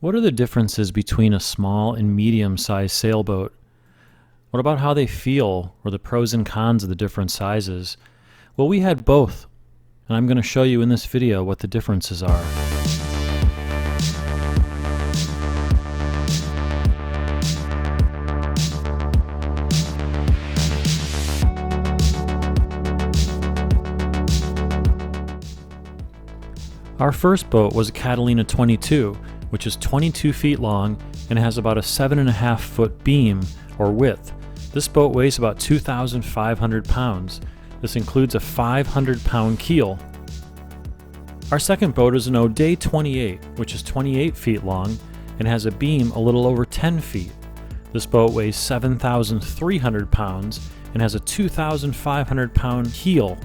What are the differences between a small and medium-sized sailboat? What about how they feel, or the pros and cons of the different sizes? Well, we had both, and I'm going to show you in this video what the differences are. Our first boat was a Catalina 22, which is 22 feet long and has about a 7.5 foot beam, or width. This boat weighs about 2,500 pounds. This includes a 500-pound keel. Our second boat is an O'Day 28, which is 28 feet long and has a beam a little over 10 feet. This boat weighs 7,300 pounds and has a 2,500-pound keel.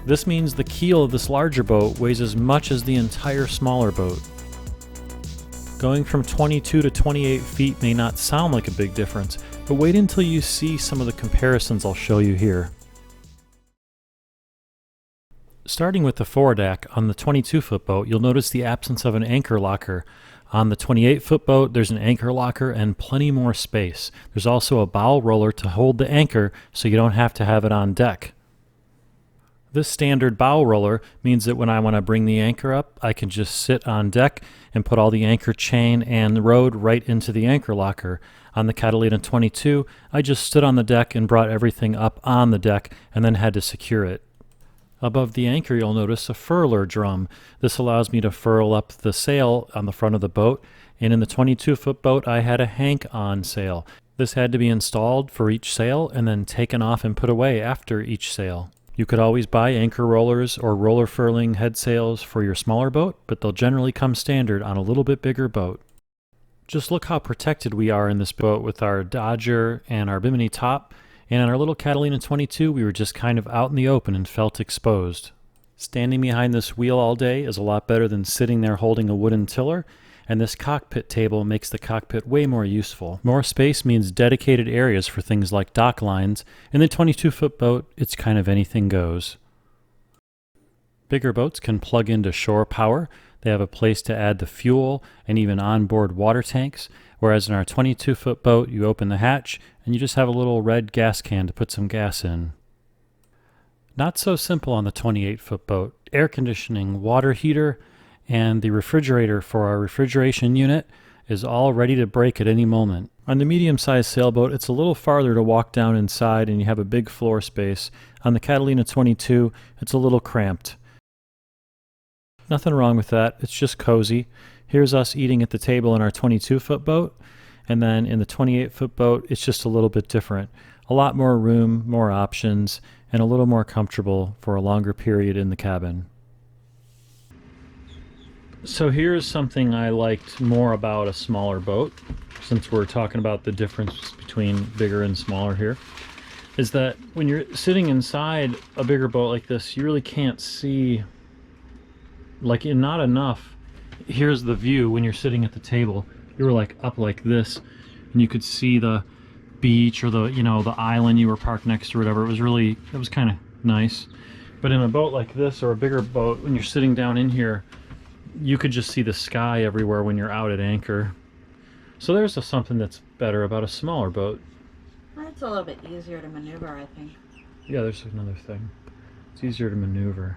This means the keel of this larger boat weighs as much as the entire smaller boat. Going from 22 to 28 feet may not sound like a big difference, but wait until you see some of the comparisons I'll show you here. Starting with the foredeck, on the 22-foot boat, you'll notice the absence of an anchor locker. On the 28-foot boat, there's an anchor locker and plenty more space. There's also a bow roller to hold the anchor so you don't have to have it on deck. This standard bow roller means that when I want to bring the anchor up, I can just sit on deck and put all the anchor chain and rode right into the anchor locker. On the Catalina 22, I just stood on the deck and brought everything up on the deck and then had to secure it. Above the anchor, you'll notice a furler drum. This allows me to furl up the sail on the front of the boat, and in the 22-foot boat, I had a hank-on sail. This had to be installed for each sail and then taken off and put away after each sail. You could always buy anchor rollers or roller furling head sails for your smaller boat, but they'll generally come standard on a little bit bigger boat. Just look how protected we are in this boat with our Dodger and our Bimini top, and on our little Catalina 22 we were just kind of out in the open and felt exposed. Standing behind this wheel all day is a lot better than sitting there holding a wooden tiller, and this cockpit table makes the cockpit way more useful. More space means dedicated areas for things like dock lines. In the 22-foot boat, it's kind of anything goes. Bigger boats can plug into shore power. They have a place to add the fuel and even onboard water tanks, whereas in our 22-foot boat, you open the hatch and you just have a little red gas can to put some gas in. Not so simple on the 28-foot boat. Air conditioning, water heater, and the refrigerator for our refrigeration unit is all ready to break at any moment. On the medium-sized sailboat, it's a little farther to walk down inside and you have a big floor space. On the Catalina 22, it's a little cramped. Nothing wrong with that, it's just cozy. Here's us eating at the table in our 22-foot boat, and then in the 28-foot boat, it's just a little bit different. A lot more room, more options, and a little more comfortable for a longer period in the cabin. So here's something I liked more about a smaller boat, since we're talking about the difference between bigger and smaller here, is that when you're sitting inside a bigger boat like this, you really can't see, like, not enough. Here's the view when you're sitting at the table. You were like up like this, and you could see the beach or the island you were parked next to or whatever. It was kind of nice. But in a boat like this, or a bigger boat, when you're sitting down in here, you could just see the sky everywhere when you're out at anchor. So there's something that's better about a smaller boat. It's a little bit easier to maneuver, I think. Yeah, there's another thing. It's easier to maneuver.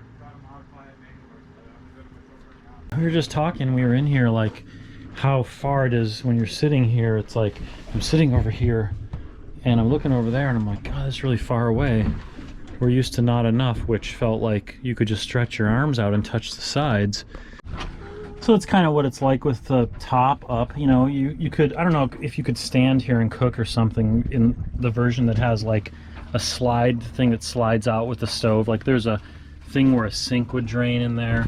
We were just talking, we were in here, like how far it is when you're sitting here. It's like I'm sitting over here and I'm looking over there and I'm like, God, that's really far away. We're used to not enough, which felt like you could just stretch your arms out and touch the sides. So that's kind of what it's like with the top up. You know, you could, I don't know if you could stand here and cook or something in the version that has like a slide thing that slides out with the stove. Like there's a thing where a sink would drain in there.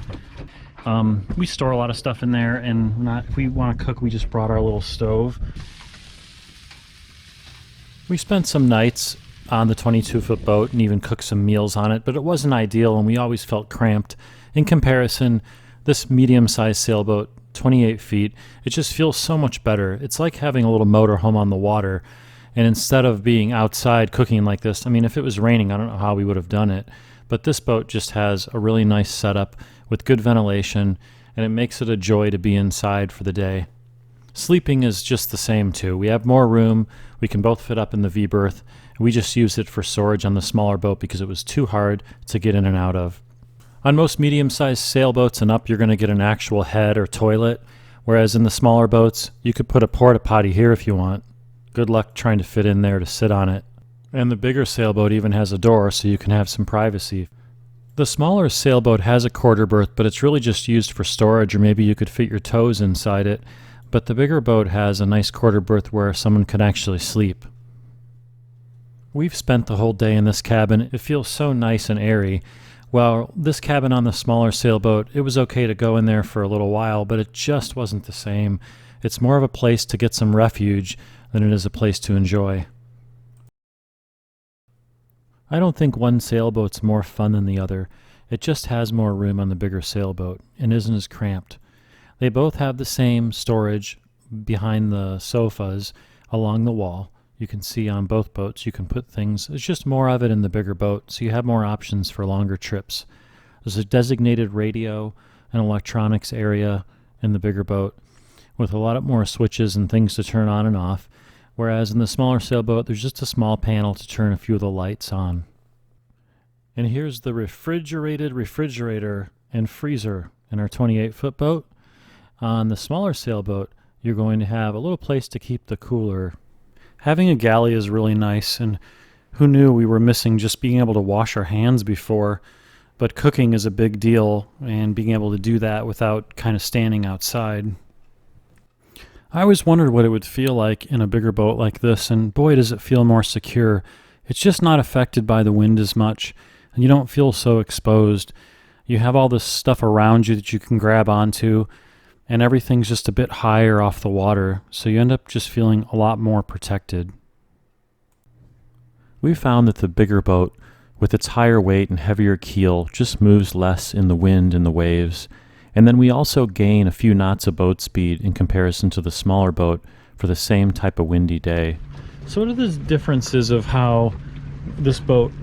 We store a lot of stuff in there, and if we want to cook, we just brought our little stove. We spent some nights on the 22-foot boat and even cooked some meals on it, but it wasn't ideal and we always felt cramped. In comparison, this medium-sized sailboat, 28 feet, it just feels so much better. It's like having a little motorhome on the water, and instead of being outside cooking like this, I mean, if it was raining, I don't know how we would have done it, but this boat just has a really nice setup with good ventilation, and it makes it a joy to be inside for the day. Sleeping is just the same too. We have more room. We can both fit up in the V-berth. We just used it for storage on the smaller boat because it was too hard to get in and out of. On most medium-sized sailboats and up, you're going to get an actual head or toilet, whereas in the smaller boats, you could put a porta potty here if you want. Good luck trying to fit in there to sit on it. And the bigger sailboat even has a door so you can have some privacy. The smaller sailboat has a quarter berth, but it's really just used for storage, or maybe you could fit your toes inside it. But the bigger boat has a nice quarter berth where someone could actually sleep. We've spent the whole day in this cabin. It feels so nice and airy. Well, this cabin on the smaller sailboat, it was okay to go in there for a little while, but it just wasn't the same. It's more of a place to get some refuge than it is a place to enjoy. I don't think one sailboat's more fun than the other. It just has more room on the bigger sailboat and isn't as cramped. They both have the same storage behind the sofas along the wall. You can see on both boats you can put things. There's just more of it in the bigger boat, so you have more options for longer trips. There's a designated radio and electronics area in the bigger boat with a lot more switches and things to turn on and off, whereas in the smaller sailboat there's just a small panel to turn a few of the lights on. And here's the refrigerated refrigerator and freezer in our 28-foot boat. On the smaller sailboat, you're going to have a little place to keep the cooler. Having a galley is really nice, and who knew we were missing just being able to wash our hands before, but cooking is a big deal, and being able to do that without kind of standing outside. I always wondered what it would feel like in a bigger boat like this, and boy does it feel more secure. It's just not affected by the wind as much, and you don't feel so exposed. You have all this stuff around you that you can grab onto, and everything's just a bit higher off the water, so you end up just feeling a lot more protected. We found that the bigger boat, with its higher weight and heavier keel, just moves less in the wind and the waves, and then we also gain a few knots of boat speed in comparison to the smaller boat for the same type of windy day. So what are the differences of how this boat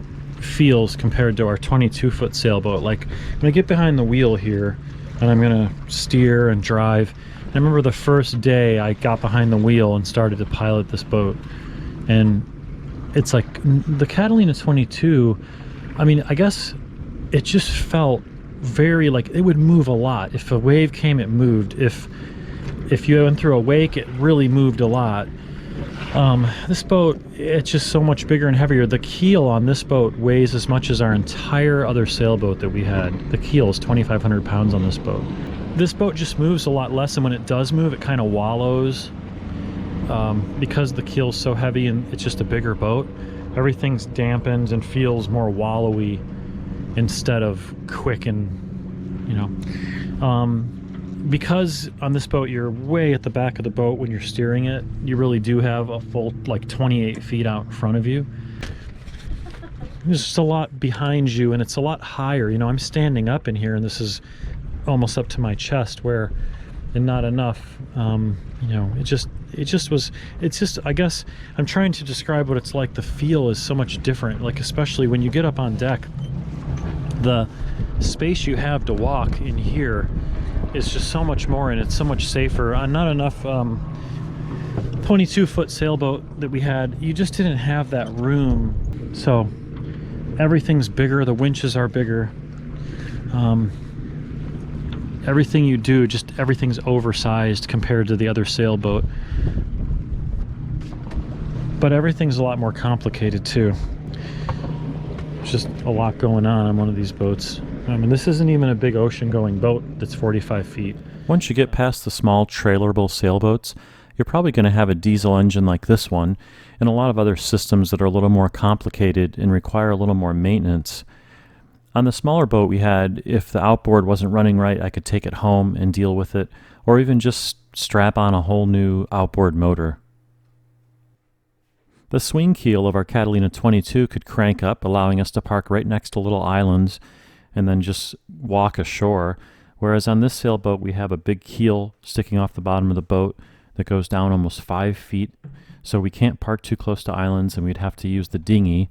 feels compared to our 22-foot sailboat? Like, when I get behind the wheel here, and I'm going to steer and drive. I remember the first day I got behind the wheel and started to pilot this boat. And it's like the Catalina 22, I mean, I guess it just felt very like it would move a lot. If a wave came, it moved. If you went through a wake, it really moved a lot. This boat, it's just so much bigger and heavier. The keel on this boat weighs as much as our entire other sailboat that we had. The keel is 2,500 pounds on this boat. This boat just moves a lot less, and when it does move, it kind of wallows. Because the keel's so heavy and it's just a bigger boat, everything's dampened and feels more wallowy instead of quick and, you know. Because on this boat you're way at the back of the boat when you're steering it, you really do have a full like 28 feet out in front of you. There's just a lot behind you, and it's a lot higher. You know, I'm standing up in here and this is almost up to my chest, where and not enough. You know, it's just I guess I'm trying to describe what it's like. The feel is so much different, like especially when you get up on deck, the space you have to walk in here is just so much more, and it's so much safer. Not enough 22-foot sailboat that we had, you just didn't have that room, so everything's bigger, the winches are bigger, everything you do, just everything's oversized compared to the other sailboat, but everything's a lot more complicated too. There's just a lot going on one of these boats. I mean, this isn't even a big ocean-going boat that's 45 feet. Once you get past the small trailerable sailboats, you're probably going to have a diesel engine like this one, and a lot of other systems that are a little more complicated and require a little more maintenance. On the smaller boat we had, if the outboard wasn't running right, I could take it home and deal with it, or even just strap on a whole new outboard motor. The swing keel of our Catalina 22 could crank up, allowing us to park right next to little islands and then just walk ashore, whereas on this sailboat we have a big keel sticking off the bottom of the boat that goes down almost 5 feet, so we can't park too close to islands and we'd have to use the dinghy.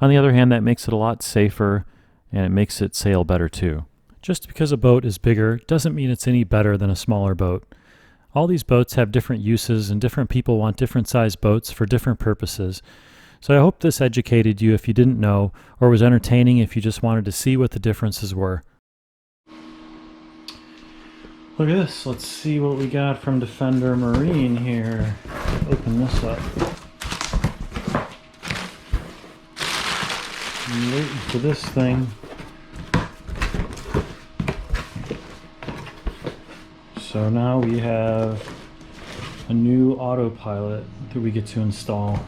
On the other hand, that makes it a lot safer, and it makes it sail better too. Just because a boat is bigger doesn't mean it's any better than a smaller boat. All these boats have different uses and different people want different sized boats for different purposes. So I hope this educated you if you didn't know, or was entertaining if you just wanted to see what the differences were. Look at this. Let's see what we got from Defender Marine here. Open this up. I'm waiting for this thing. So now we have a new autopilot that we get to install.